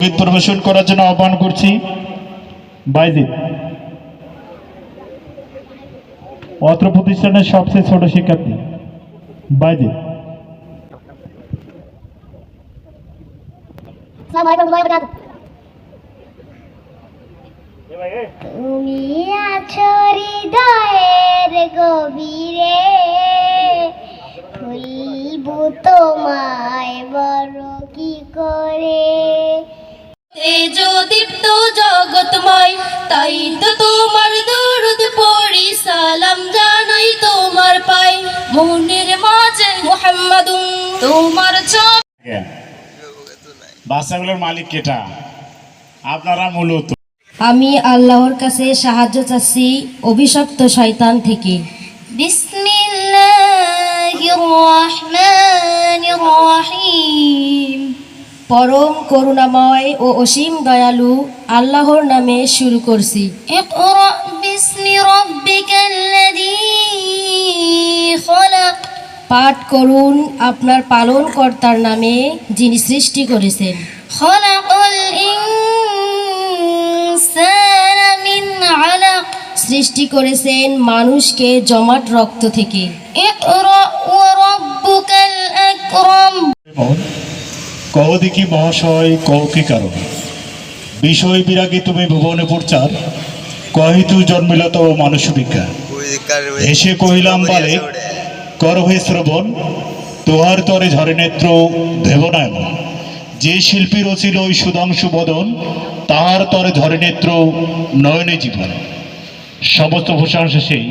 সঙ্গীত পরিবেশন করার জন্য আহ্বান করছি বাইজিদ, অত্র প্রতিষ্ঠানের সবচেয়ে ছোট শিক্ষার্থী বাইজিদ। তুমি আছো হৃদয়ের গভীরে, ভুলবো তোমায় বড় কি করে। তেজদীপ্ত জগৎময়, তাই তো তোমার দরুদ পড়ি, সালাম জানাই তোমার পাই। মনের মাঝে মুহাম্মাদুন তোমার চোখ। বাচ্চাগুলোর মালিক কেটা? আপনারা মূলত। আমি আল্লাহর কাছে সাহায্য চাচ্ছি অভিশপ্ত শয়তান থেকে। বিসমিল্লাহির রহমানির রহিম। পরম করুণাময় ও অসীম দয়ালু আল্লাহর নামে শুরু করছি। ইকরা বিসমি রাব্বিকাল্লাযী খলাক। পাঠ করুন আপনার পালনকর্তার নামে, যিনি সৃষ্টি করেছেন। খলাকাল ইনসানা মিন আলাক। সৃষ্টি করেছেন মানুষকে জমাট রক্ত থেকে। ইকরা ওয়া রাব্বুকাল আকরাম। কহ দেখি মহাশয়, কহ কি কারণ বিষয় বিরাগী তুমি ভুবনে প্রচার, কহিতু জন্মিলত ও মানুষ বিজ্ঞান। এসে কহিলাম বালে কর হয়ে শ্রবণ, তোহার তরে ঝরে নেত্র ভেবনায়মন। যে শিল্পী রচিল ওই সুধাংশু বদন, তাহার তরে ঝরে নেত্র নয়নে জীবন। সমস্ত প্রশংসা সেই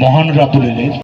মহান রাব্বুল আলামিনের।